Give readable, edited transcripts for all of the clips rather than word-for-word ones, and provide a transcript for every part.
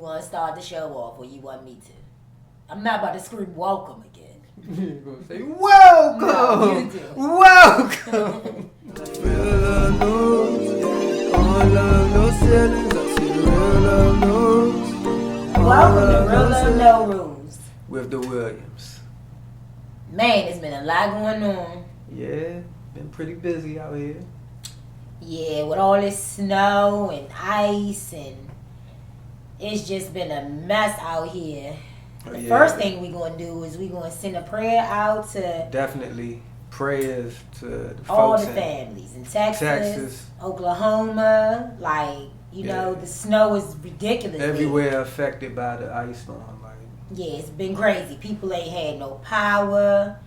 want to start the show off or you want me to? I'm not about to scream welcome again. You're going to say, welcome! No, you do. Welcome! Real love knows. All love, no ceilings. I see real love knows. Welcome to Real Love No Rules. With the Williams. Man, there's been a lot going on. Yeah, been pretty busy out here. Yeah, with all this snow and ice, and it's just been a mess out here. The first thing we're going to do is we're going to send a prayer out to... Definitely prayers to the all folks the in families in Texas, Oklahoma. Like, you know, the snow is ridiculous. Everywhere affected by the ice storm. Like, yeah, it's been crazy. People ain't had no power,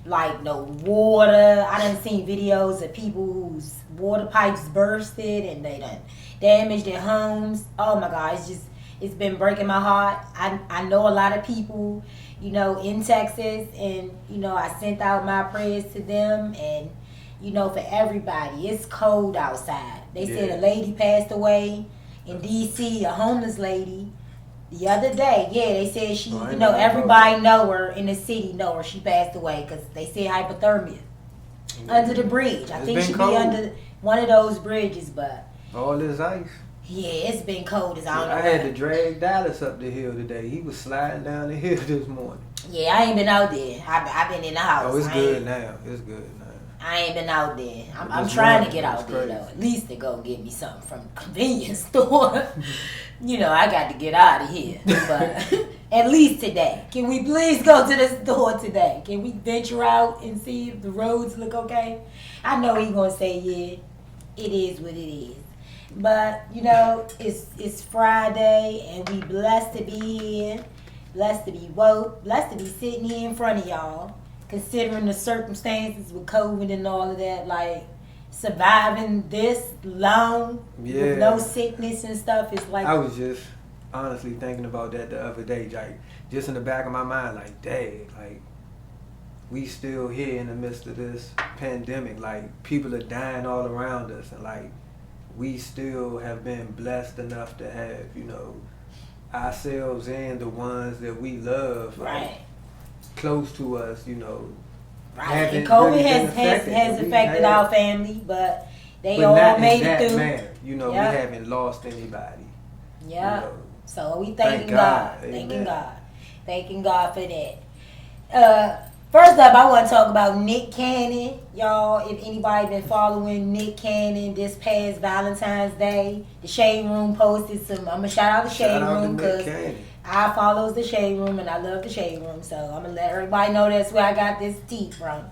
like no water. I done seen videos of people whose water pipes bursted and they done damaged their homes. Oh my God, it's been breaking my heart. I know a lot of people, you know, in Texas, and, you know, I sent out my prayers to them, and, you know, for everybody. It's cold outside. They said a lady passed away in D.C., a homeless lady, the other day. Yeah, they said she, you know, everybody know her in the city know her. She passed away because they said hypothermia under the bridge. I think she be under one of those bridges, but... all this ice. Yeah, it's been cold as I don't know. I had to drag Dallas up the hill today. He was sliding down the hill this morning. Yeah, I ain't been out there. I've been in the house. Oh, it's good now. It's good now. I ain't been out there. I'm trying to get out there, though. At least to go get me something from the convenience store. You know, I got to get out of here. But at least today. Can we please go to the store today? Can we venture out and see if the roads look okay? I know he's going to say, yeah, it is what it is. But, you know, it's Friday, and we blessed to be here, blessed to be woke, blessed to be sitting here in front of y'all, considering the circumstances with COVID and all of that, like, surviving this long with no sickness and stuff is like... I was just honestly thinking about that the other day, like, just in the back of my mind, like, dang, like, we still here in the midst of this pandemic, like, people are dying all around us, and, like, we still have been blessed enough to have, you know, ourselves and the ones that we love close to us, you know. Right. And COVID has affected our family, but all made it through. Manner. You know, we haven't lost anybody. Yeah. You know. So we thanking God for that. First up, I want to talk about Nick Canon. Y'all, if anybody been following Nick Canon this past Valentine's Day, the Shade Room posted some... I'm going to shout out the Shade Room because I follows the Shade Room and I love the Shade Room. So I'm going to let everybody know that's where I got this tea from.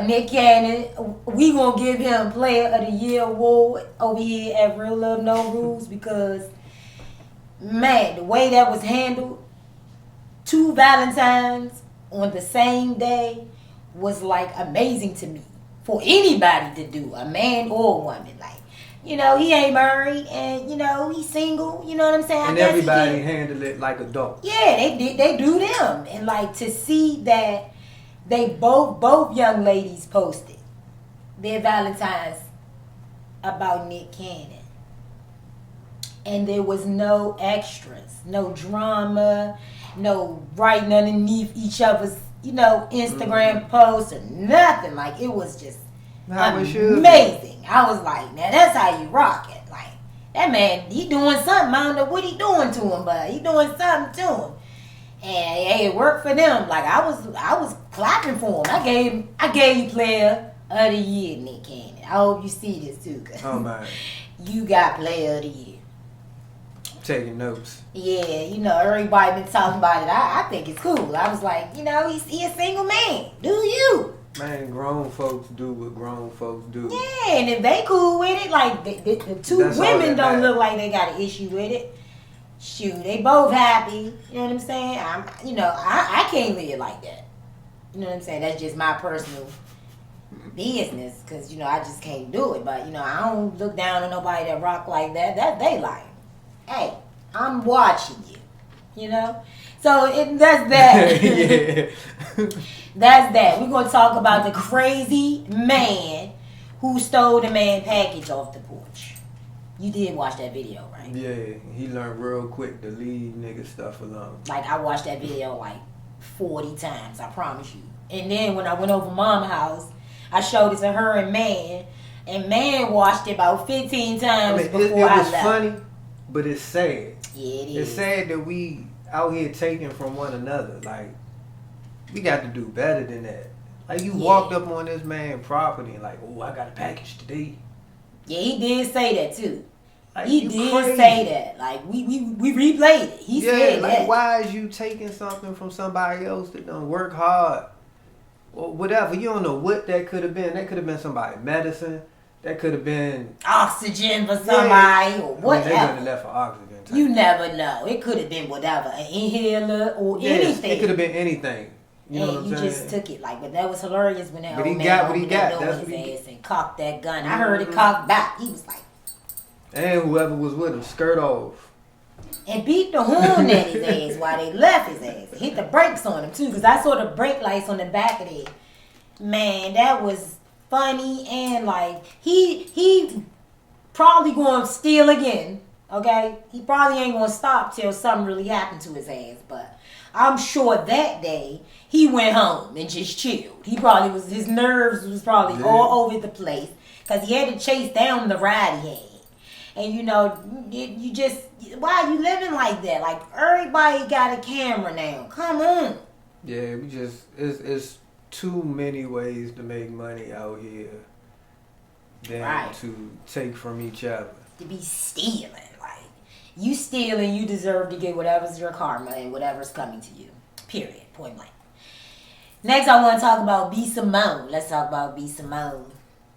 Nick Canon, we going to give him Player of the Year award over here at Real Love No Rules because, man, the way that was handled, 2 Valentines on the same day was like amazing to me for anybody to do, a man or a woman. Like, you know, he ain't married and, you know, he's single, you know what I'm saying? And everybody handle it like adults. Yeah, they do them. And like to see that they both young ladies posted their Valentines about Nick Canon. And there was no extras, no drama, no writing underneath each other's, you know, Instagram posts or nothing. Like, it was just amazing. I was like, now that's how you rock it. Like, that man, he doing something. I don't know what he doing to him, but he doing something to him. And it worked for them. Like, I was clapping for him. I gave you Player of the Year, Nick Canon. I hope you see this too, cause you got Player of the Year. Taking notes. Yeah, you know, everybody been talking about it. I think it's cool. I was like, you know, he's a single man. Do you? Man, grown folks do what grown folks do. Yeah, and if they cool with it, like the 2 women don't look like they got an issue with it. Shoot, they both happy. You know what I'm saying? I can't live like that. You know what I'm saying? That's just my personal business because, you know, I just can't do it. But, you know, I don't look down on nobody that rock like that. That they like. Hey, I'm watching you, you know? So that's that. That's that. We're going to talk about the crazy man who stole the man package off the porch. You did watch that video, right? Yeah, he learned real quick to leave nigga stuff alone. Like, I watched that video like 40 times, I promise you. And then when I went over Mama's house, I showed it to her and Man watched it about 15 times before it I was left. funny, but it's sad. Yeah, it is. It's sad that we out here taking from one another. Like, we got to do better than that. Like, you walked up on this man property and like, oh, I got a package today. Yeah, he did say that too. Like, he did say that. Like, we replayed it. He said like, that. why is you taking something from somebody else that don't work hard? Or whatever. You don't know what that could have been. That could have been somebody's medicine. That could have been oxygen for somebody or whatever. They could have left for oxygen. You never know. It could have been whatever. An inhaler or anything. It could have been anything. You know what I'm saying? You just took it. Like, but that was hilarious when that but old he man got what he opened got. that door That's in what he his ass and cocked that gun. I heard it cocked back. He was like, and whoever was with him, skirt off. And beat the horn at his ass while they left his ass. Hit the brakes on him too, because I saw the brake lights on the back of it. Man, that was funny, and like he probably gonna steal again. Okay, he probably ain't gonna stop till something really happened to his ass. But I'm sure that day he went home and just chilled. He probably his nerves was probably all over the place because he had to chase down the ride he had. And you know, you just, why are you living like that? Like, everybody got a camera now. Come on. Yeah, we just, it's too many ways to make money out here than to take from each other. To be stealing. Like, you stealing, you deserve to get whatever's your karma and whatever's coming to you. Period. Point blank. Next, I want to talk about B. Simone. Let's talk about B. Simone.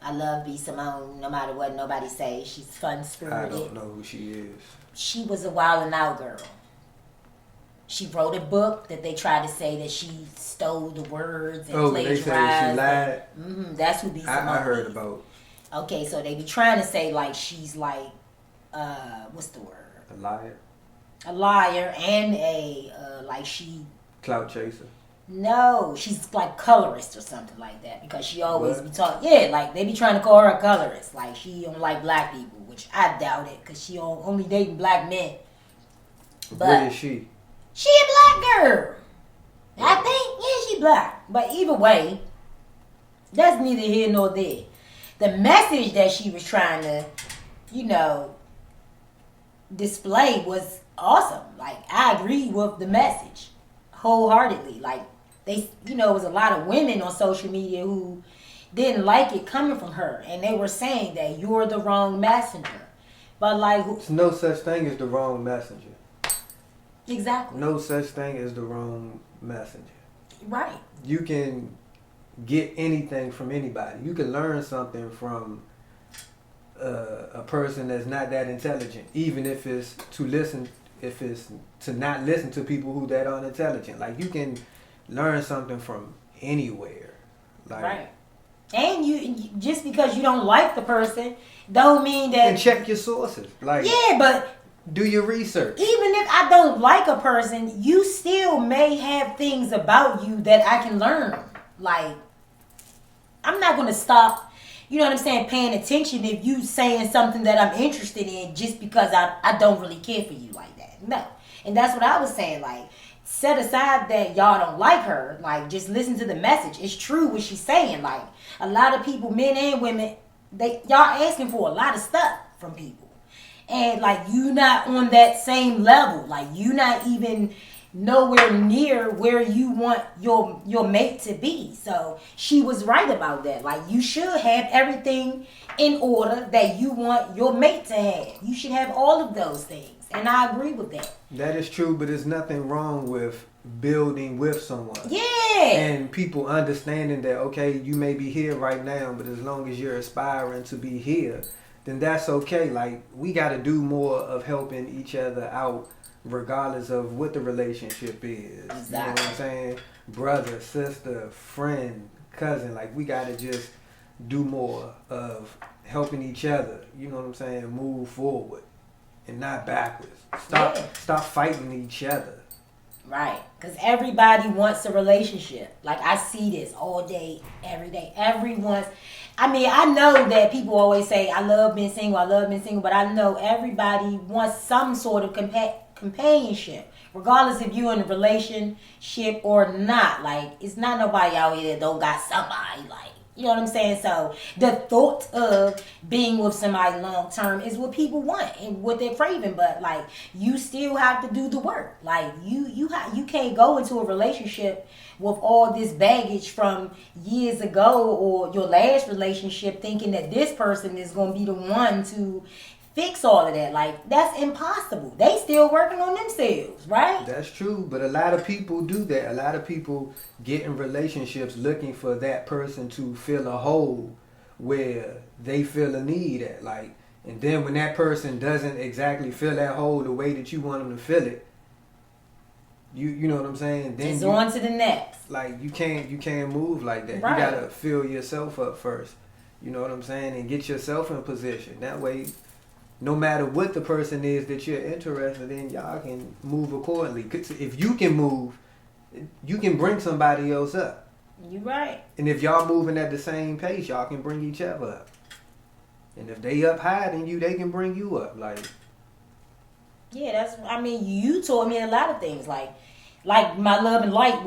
I love B. Simone, no matter what nobody says. She's fun-spirited. I don't know who she is. She was a wild and out girl. She wrote a book that they tried to say that she stole the words and plagiarized. They said she lied? That's who B. Simone I heard about. Okay, so they be trying to say like she's like, what's the word? A liar? A liar and like she... Clout chaser? No, she's like colorist or something like that because she always be talking. Yeah, like they be trying to call her a colorist. Like she don't like black people, which I doubt it because she only dating black men. But what is she? She a black girl. I think, yeah, she black. But either way, that's neither here nor there. The message that she was trying to, you know, display was awesome. Like, I agree with the message wholeheartedly. Like, they, you know, it was a lot of women on social media who didn't like it coming from her. And they were saying that you're the wrong messenger. But like... There's no such thing as the wrong messenger. Exactly. No such thing as the wrong messenger. Right. You can get anything from anybody. You can learn something from a person that's not that intelligent, even if it's to listen, if it's to not listen to people who that unintelligent. Like, you can learn something from anywhere. Like, right. And you just because you don't like the person don't mean that... And check your sources. Like, yeah, but... Do your research. Even if I don't like a person, you still may have things about you that I can learn. Like, I'm not going to stop, you know what I'm saying, paying attention if you saying something that I'm interested in just because I don't really care for you like that. No. And that's what I was saying. Like, set aside that y'all don't like her. Like, just listen to the message. It's true what she's saying. Like, a lot of people, men and women, y'all asking for a lot of stuff from people. And like, you not on that same level. Like, you not even nowhere near where you want your mate to be. So she was right about that. Like, you should have everything in order that you want your mate to have. You should have all of those things. And I agree with that. That is true, but there's nothing wrong with building with someone. Yeah. And people understanding that, okay, you may be here right now, but as long as you're aspiring to be here, then that's okay. Like, we got to do more of helping each other out regardless of what the relationship is. Exactly. You know what I'm saying? Brother, sister, friend, cousin. Like, we got to just do more of helping each other, you know what I'm saying, move forward and not backwards. Stop fighting each other. Right. Because everybody wants a relationship. Like, I see this all day, every day. I mean, I know that people always say, I love being single, but I know everybody wants some sort of companionship, regardless if you're in a relationship or not. Like, it's not nobody out here that don't got somebody, like, you know what I'm saying? So the thought of being with somebody long term is what people want and what they're craving. But like, you still have to do the work. Like you can't go into a relationship with all this baggage from years ago or your last relationship, thinking that this person is going to be the one to fix all of that. Like, that's impossible. They still working on themselves, right? That's true, but a lot of people do that. A lot of people get in relationships looking for that person to fill a hole where they feel a need at. Like, and then when that person doesn't exactly fill that hole the way that you want them to fill it, you know what I'm saying? Then it's on to the next. Like, you can't move like that. Right. You gotta fill yourself up first. You know what I'm saying? And get yourself in position. That way, no matter what the person is that you're interested in, y'all can move accordingly. 'Cause if you can move, you can bring somebody else up. You right. And if y'all moving at the same pace, y'all can bring each other up. And if they up higher than you, they can bring you up. Like, yeah, I mean, you taught me a lot of things. Like my love and light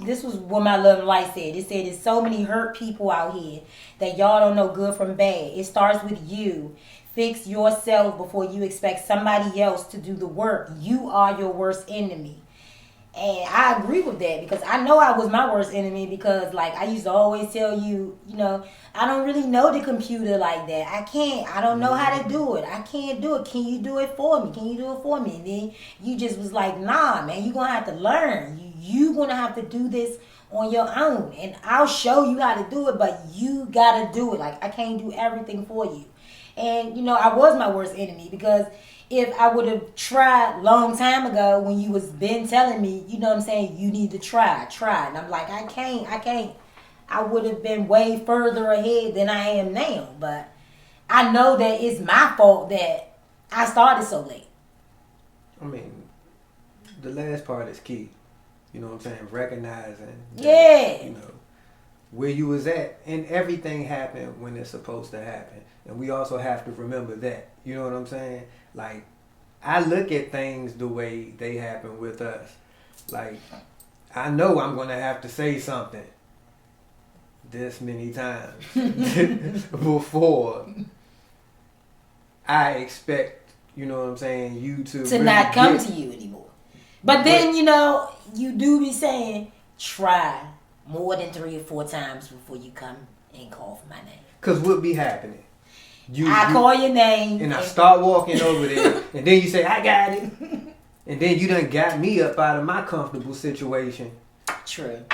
this was what my love and light said. It said there's so many hurt people out here that y'all don't know good from bad. It starts with you. Fix yourself before you expect somebody else to do the work. You are your worst enemy. And I agree with that because I know I was my worst enemy because, like, I used to always tell you, you know, I don't really know the computer like that. I don't know how to do it. I can't do it. Can you do it for me? And then you just was like, nah, man, you're going to have to learn. You're going to have to do this on your own. And I'll show you how to do it, but you got to do it. Like, I can't do everything for you. And, you know, I was my worst enemy because if I would have tried long time ago when you was been telling me, you know what I'm saying, you need to try. And I'm like, I can't. I would have been way further ahead than I am now. But I know that it's my fault that I started so late. I mean, the last part is key. You know what I'm saying? Recognizing that, Yeah. you know, where you was at. And everything happened when it's supposed to happen. And we also have to remember that. You know what I'm saying? Like, I look at things the way they happen with us. Like, I know I'm going to have to say something this many times before I expect, you know what I'm saying, you to really not come to you anymore. But then, you know, you do be saying, try more than 3 or 4 times before you come and call for my name. Because what be happening? I call your name. And I start walking over there. And then you say, I got it. And then you done got me up out of my comfortable situation. True.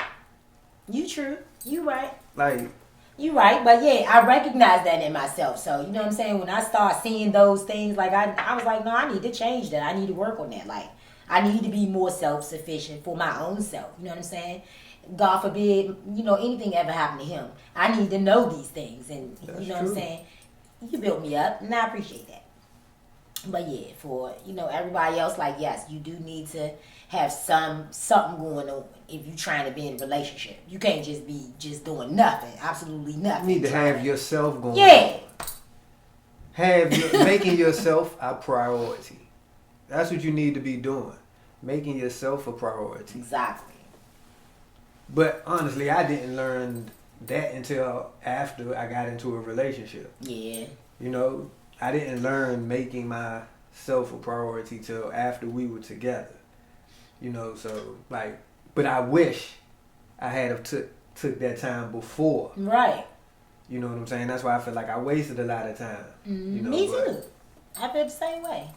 You right. Like, you right. But yeah, I recognize that in myself. So, you know what I'm saying? When I start seeing those things, like I was like, no, I need to change that. I need to work on that. Like, I need to be more self-sufficient for my own self. You know what I'm saying? God forbid, you know, anything ever happened to him. I need to know these things. And that's you know true. what I'm saying? You built me up, and I appreciate that. But yeah, for, you know, everybody else, like, yes, you do need to have something going on if you're trying to be in a relationship. You can't just be doing nothing, absolutely nothing. You need to have yourself going. Yeah. Making yourself a priority. That's what you need to be doing. Making yourself a priority. Exactly. But honestly, I didn't learn that until after I got into a relationship. Yeah. You know, I didn't learn making myself a priority till after we were together. You know, so like, but I wish I had have took that time before. Right. You know what I'm saying? That's why I feel like I wasted a lot of time. You know, me too. I feel the same way.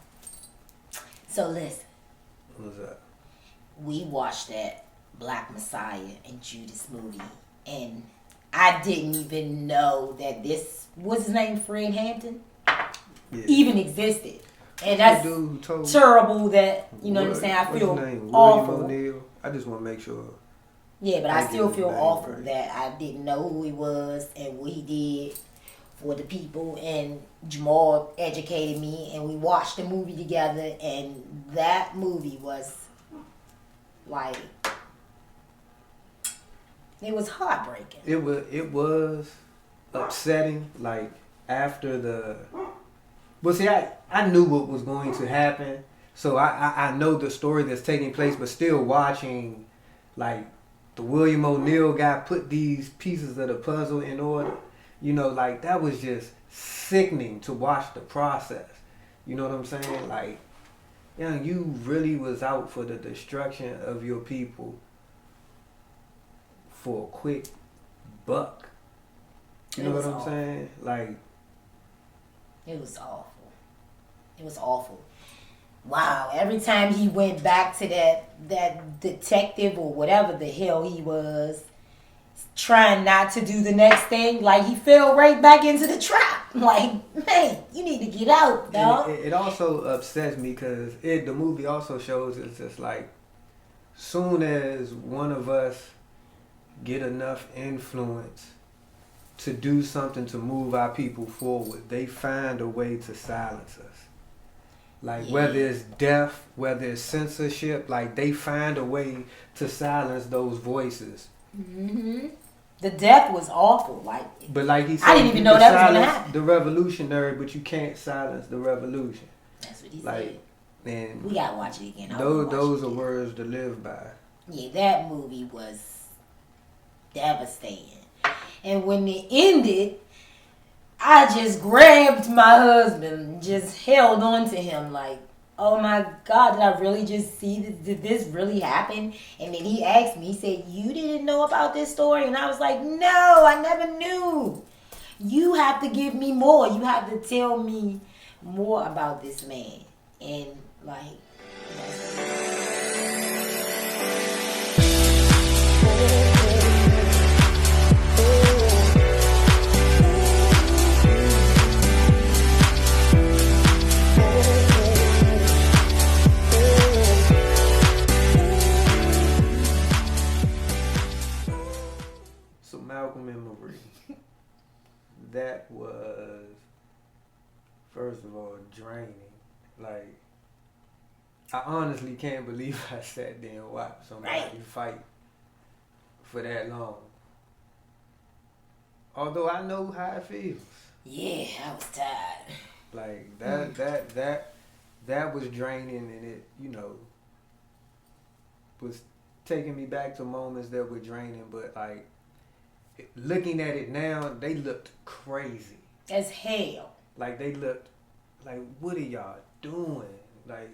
So listen. What's up? We watched that Black Messiah and Judas movie, and I didn't even know that what's his name, Fred Hampton, even existed. And that's terrible that, you know what I'm saying, I feel awful. O'Neal? I just want to make sure. Yeah, but I still feel awful that I didn't know who he was and what he did for the people. And Jamal educated me, and we watched the movie together, and that movie was like, it was heartbreaking. It was upsetting. Like after the, well, see, I knew what was going to happen, so I know the story that's taking place, but still watching, like the William O'Neill guy put these pieces of the puzzle in order. You know, like that was just sickening to watch the process. You know what I'm saying? Like, you really was out for the destruction of your people for a quick buck. You know what I'm saying? Like, it was awful. It was awful. Wow. Every time he went back to that detective or whatever the hell he was, trying not to do the next thing, like he fell right back into the trap. Like, man, you need to get out, dog. It also upsets me because the movie also shows it's just like, soon as one of us get enough influence to do something to move our people forward, they find a way to silence us. Like, whether it's death, whether it's censorship, like they find a way to silence those voices. Mm-hmm. The death was awful. But like he said, I didn't even know that was gonna happen. The revolutionary, but you can't silence the revolution. That's what he said. And we gotta watch it again. Those are words to live by. Yeah, that movie was devastating. And when it ended, I just grabbed my husband and just held on to him like, oh my God, did I really just see this? Did this really happen? And then he asked me, he said, you didn't know about this story? And I was like, no, I never knew. You have to give me more. You have to tell me more about this man. And like, Malcom and Marie. That was, first of all, draining. Like, I honestly can't believe I sat there and watched somebody fight for that long. Although I know how it feels. Yeah, I was tired. Like that was draining, and it, was taking me back to moments that were draining, but like, looking at it now, they looked crazy. As hell. Like, they looked like, what are y'all doing? Like,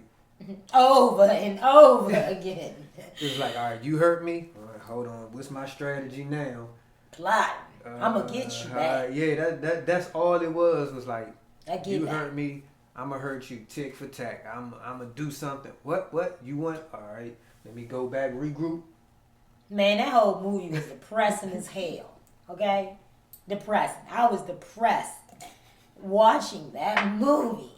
over and over again. It's like, all right, you hurt me? All right, hold on. What's my strategy now? Plot. I'm going to get you back. Yeah, that's all it was like, you that. hurt me, I'm going to hurt you tick for tack. I'm going to do something. What? You want? All right, let me go back, regroup. Man, that whole movie was depressing as hell. Okay? Depressing. I was depressed watching that movie.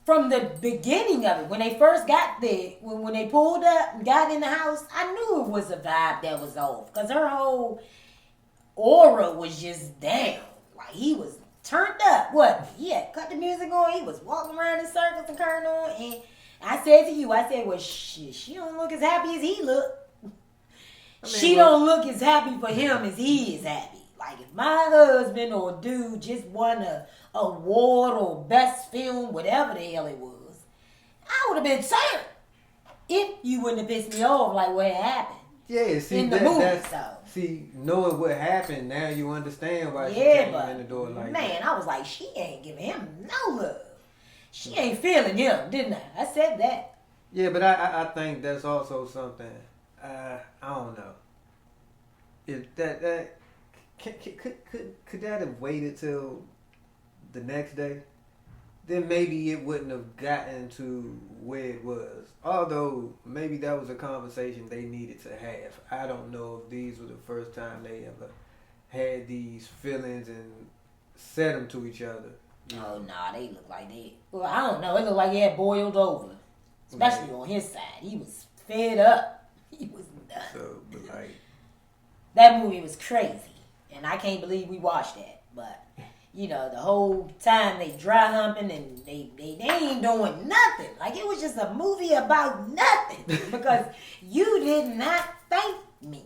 From the beginning of it, when they first got there, when they pulled up and got in the house, I knew it was a vibe that was off. Because her whole aura was just down. Like, he was turned up. What? Yeah, cut the music on. He was walking around in circles and curling on. And I said to you, well, shit, she don't look as happy as he looked. She don't look as happy for him as he is happy. Like, if my husband or dude just won a award or best film, whatever the hell it was, I would have been turned. If you wouldn't have pissed me off like what happened. Yeah, see, in the movie. See, knowing what happened, now you understand why she came in the door like man, that. I was like, she ain't giving him no love. She ain't feeling him, didn't I? I said that. Yeah, but I think that's also something. I don't know. If that could that have waited till the next day? Then maybe it wouldn't have gotten to where it was. Although maybe that was a conversation they needed to have. I don't know if these were the first time they ever had these feelings and said them to each other. Oh, nah, they look like they... Well, I don't know. It looked like he had boiled over. Especially on his side. He was fed up. He was nuts. So, but like... That movie was crazy. And I can't believe we watched that. But, the whole time they dry humping and they ain't doing nothing. Like, it was just a movie about nothing. Because you did not thank me.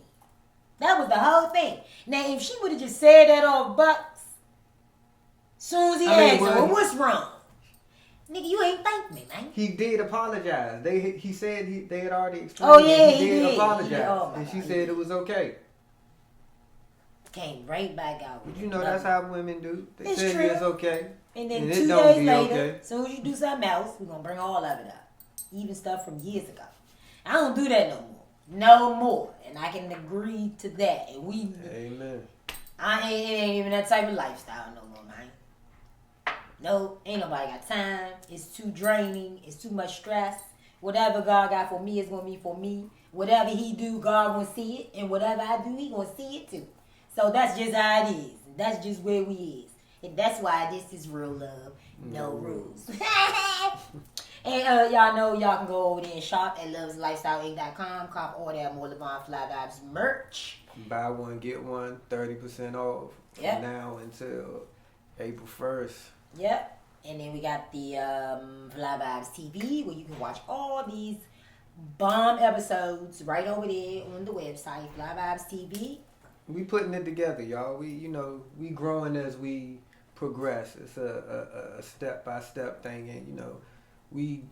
That was the whole thing. Now, if she would have just said that off Bucks, Soon as he I mean, asked him, well, well, what's wrong? Nigga, you ain't thank me, man. He did apologize. He said they had already explained. Oh, yeah, he did he apologize, did. Oh, my and she God, said it was okay. Came right back out. But you know that's how women do. They It's tell true. you it's okay, And then and 2 it don't days be later, okay. as soon as you do something else, we're going to bring all of it up. Even stuff from years ago. I don't do that no more. No more. And I can agree to that. And Amen. I ain't even that type of lifestyle no more, man. No, ain't nobody got time. It's too draining. It's too much stress. Whatever God got for me is going to be for me. Whatever he do, God will see it. And whatever I do, he going to see it too. So that's just how it is. That's just where we is. And that's why this is real love. No rules. And y'all know y'all can go over there and shop at loveisalifestyleinc.com. Cop all that more Flyvibez merch. Buy one, get one, 30% off from Yep. now until April 1st. Yep. And then we got the Flyvibez TV where you can watch all these bomb episodes right over there on the website, Flyvibez TV. We putting it together, y'all. We growing as we progress. It's a step-by-step thing, and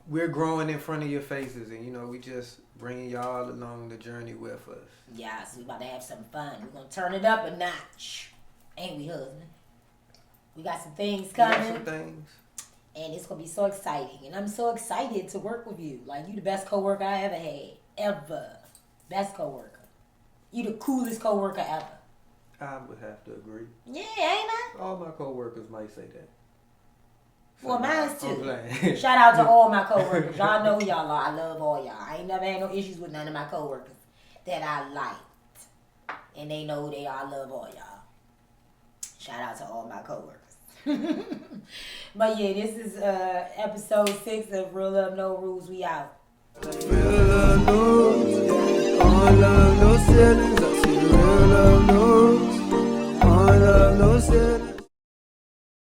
we're growing in front of your faces, and we just bringing y'all along the journey with us. Yeah, so we about to have some fun. We're gonna turn it up a notch, ain't we, husband? We got some things coming. We got some things. And it's going to be so exciting. And I'm so excited to work with you. Like, you the best coworker I ever had. Ever. Best coworker. You the coolest coworker ever. I would have to agree. Yeah, ain't I? All my coworkers might say that. Well, mine's I'm too. playing. Shout out to all my coworkers. Y'all know who y'all are. I love all y'all. I ain't never had no issues with none of my coworkers that I liked. And they know who they are. I love all y'all. Shout out to all my coworkers. But yeah, this is episode 6 of Real Love No Rules. We out. Real love knows, all love no ceilings. I see real love knows, all love no ceilings.